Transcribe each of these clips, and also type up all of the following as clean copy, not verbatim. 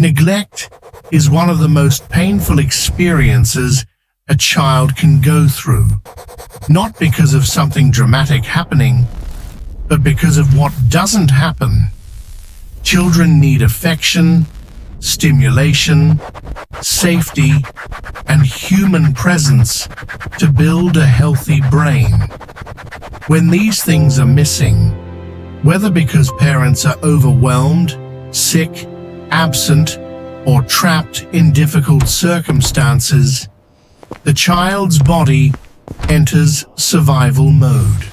Neglect is one of the most painful experiences a child can go through, not because of something dramatic happening, but because of what doesn't happen. Children need affection, stimulation, safety, and human presence to build a healthy brain. When these things are missing, whether because parents are overwhelmed, sick, absent, or trapped in difficult circumstances, the child's body enters survival mode.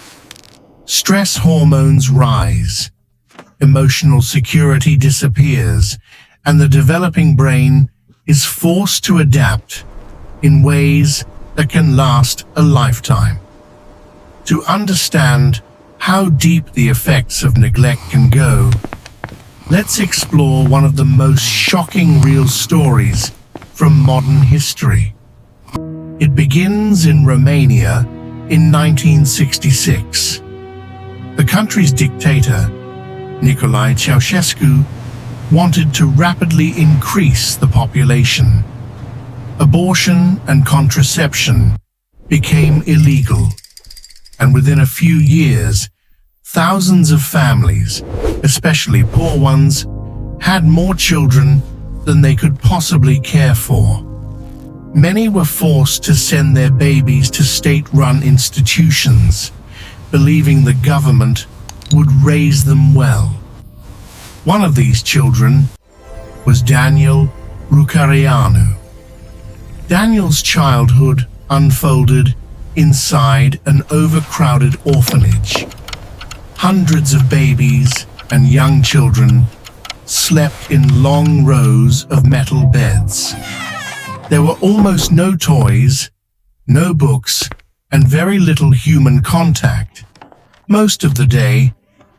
Stress hormones rise, emotional security disappears, and the developing brain is forced to adapt in ways that can last a lifetime. To understand how deep the effects of neglect can go, let's explore one of the most shocking real stories from modern history. It begins in Romania in 1966. The country's dictator, Nicolae Ceausescu, wanted to rapidly increase the population. Abortion and contraception became illegal, and within a few years, thousands of families, especially poor ones, had more children than they could possibly care for. Many were forced to send their babies to state-run institutions, believing the government would raise them well. One of these children was Daniel Rucăreanu. Daniel's childhood unfolded inside an overcrowded orphanage. Hundreds of babies and young children slept in long rows of metal beds. There were almost no toys, no books, and very little human contact. Most of the day,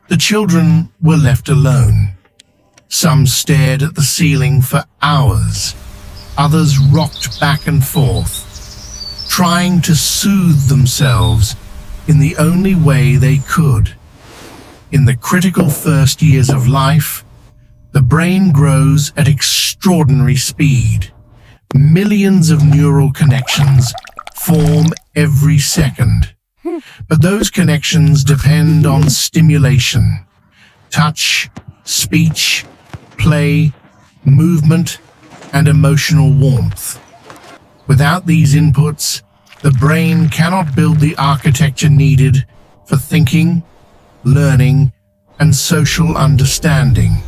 the children were left alone. Some stared at the ceiling for hours. Others rocked back and forth, trying to soothe themselves in the only way they could. In the critical first years of life, the brain grows at extraordinary speed. Millions of neural connections form every second. But those connections depend on stimulation: touch, speech, play, movement, and emotional warmth. Without these inputs, the brain cannot build the architecture needed for thinking, learning, and social understanding.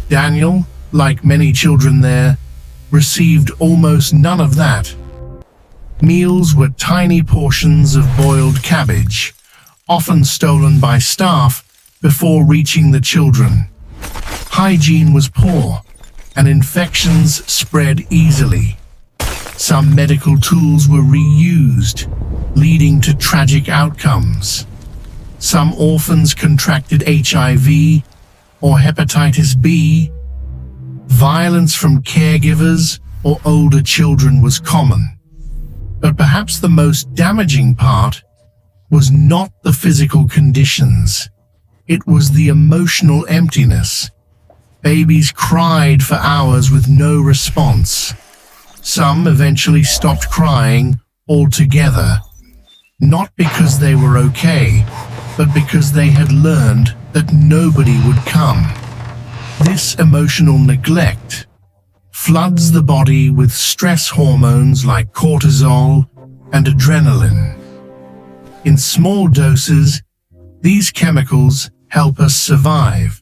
Daniel, like many children there, received almost none of that. Meals were tiny portions of boiled cabbage, often stolen by staff before reaching the children. Hygiene was poor, and infections spread easily. Some medical tools were reused, leading to tragic outcomes. Some orphans contracted HIV or hepatitis B. Violence from caregivers or older children was common. But perhaps the most damaging part was not the physical conditions. It was the emotional emptiness. Babies cried for hours with no response. Some eventually stopped crying altogether, not because they were okay, but because they had learned that nobody would come. This emotional neglect floods the body with stress hormones like cortisol and adrenaline. In small doses, these chemicals help us survive,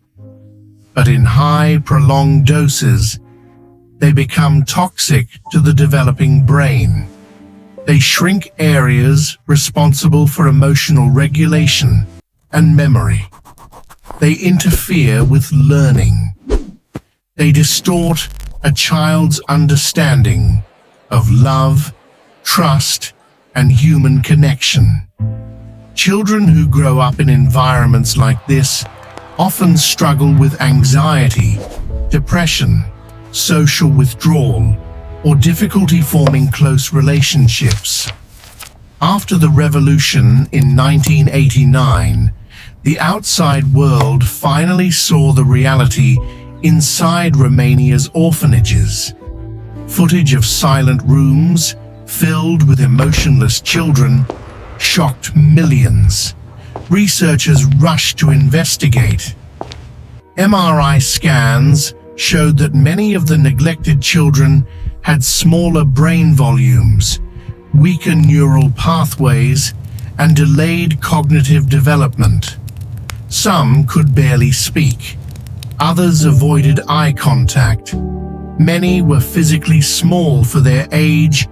but in high, prolonged doses, they become toxic to the developing brain. They shrink areas responsible for emotional regulation and memory. They interfere with learning. They distort a child's understanding of love, trust, and human connection. Children who grow up in environments like this often struggle with anxiety, depression, social withdrawal, or difficulty forming close relationships. After the revolution in 1989, the outside world finally saw the reality inside Romania's orphanages. Footage of silent rooms filled with emotionless children shocked millions. Researchers rushed to investigate. MRI scans showed that many of the neglected children had smaller brain volumes, weaker neural pathways, and delayed cognitive development. Some could barely speak. Others avoided eye contact. Many were physically small for their age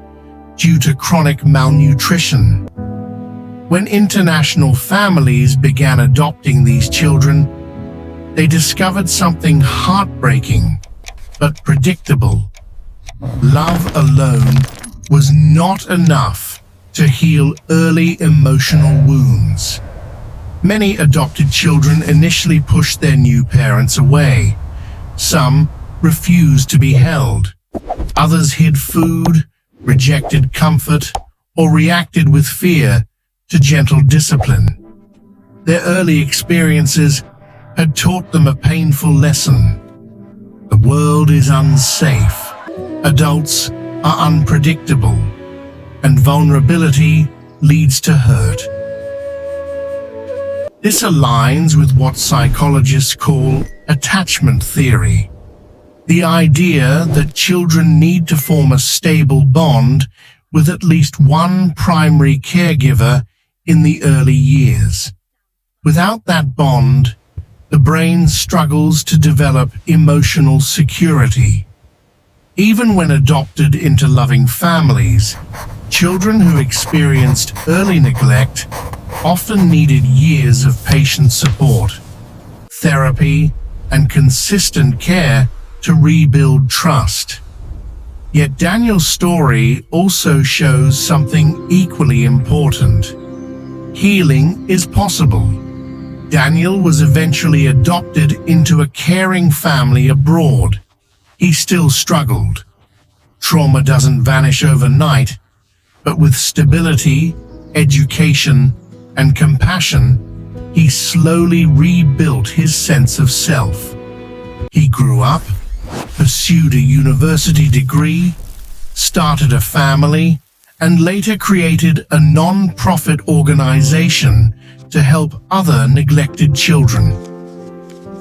due to chronic malnutrition. When international families began adopting these children, they discovered something heartbreaking but predictable. Love alone was not enough to heal early emotional wounds. Many adopted children initially pushed their new parents away. Some refused to be held. Others hid food, rejected comfort, or reacted with fear to gentle discipline. Their early experiences had taught them a painful lesson. The world is unsafe. Adults are unpredictable, and vulnerability leads to hurt. This aligns with what psychologists call attachment theory, the idea that children need to form a stable bond with at least one primary caregiver in the early years. Without that bond, the brain struggles to develop emotional security. Even when adopted into loving families, children who experienced early neglect often needed years of patient support, therapy, and consistent care to rebuild trust. Yet Daniel's story also shows something equally important. Healing is possible. Daniel was eventually adopted into a caring family abroad. He still struggled. Trauma doesn't vanish overnight, but with stability, education, and compassion, he slowly rebuilt his sense of self. He grew up, pursued a university degree, started a family, and later created a non-profit organization to help other neglected children.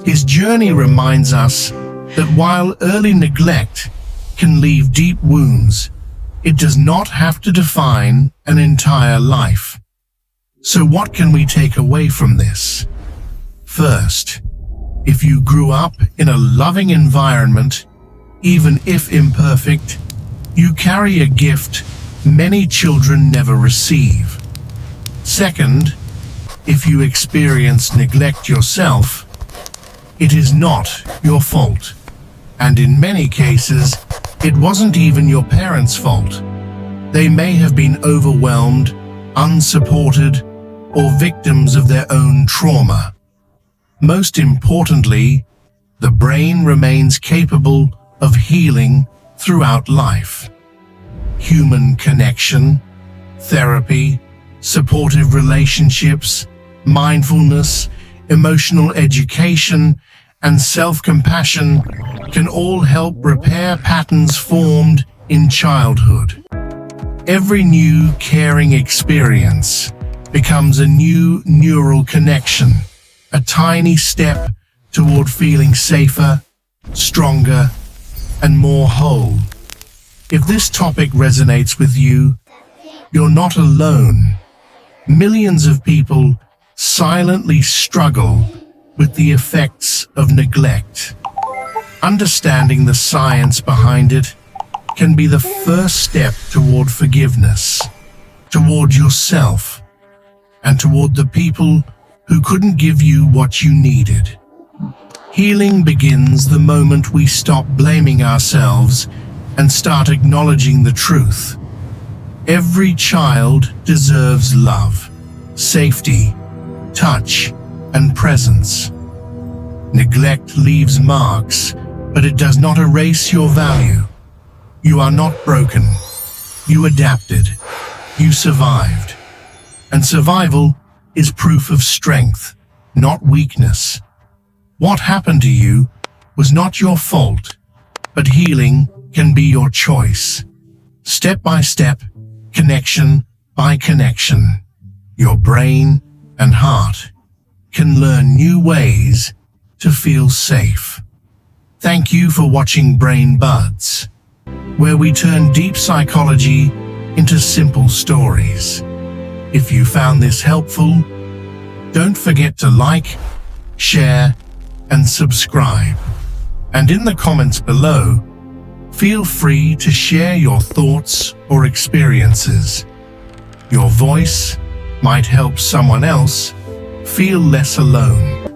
His journey reminds us that while early neglect can leave deep wounds, it does not have to define an entire life. So what can we take away from this? First, if you grew up in a loving environment, even if imperfect, you carry a gift many children never receive. Second, if you experience neglect yourself, it is not your fault. And in many cases, it wasn't even your parents' fault. They may have been overwhelmed, unsupported, or victims of their own trauma. Most importantly, the brain remains capable of healing throughout life. Human connection, therapy, supportive relationships, mindfulness, emotional education, and self-compassion can all help repair patterns formed in childhood. Every new caring experience becomes a new neural connection, a tiny step toward feeling safer, stronger, and more whole. If this topic resonates with you, you're not alone. Millions of people silently struggle with the effects of neglect. Understanding the science behind it can be the first step toward forgiveness, toward yourself, and toward the people who couldn't give you what you needed. Healing begins the moment we stop blaming ourselves and start acknowledging the truth. Every child deserves love, safety, touch, and presence. Neglect leaves marks, but it does not erase your value. You are not broken. You adapted. You survived. And survival is proof of strength, not weakness. What happened to you was not your fault, but healing can be your choice. Step by step, connection by connection, your brain and heart can learn new ways to feel safe. Thank you for watching Brain Buds, where we turn deep psychology into simple stories. If you found this helpful, don't forget to like, share, and subscribe. And in the comments below, feel free to share your thoughts or experiences. Your voice might help someone else feel less alone.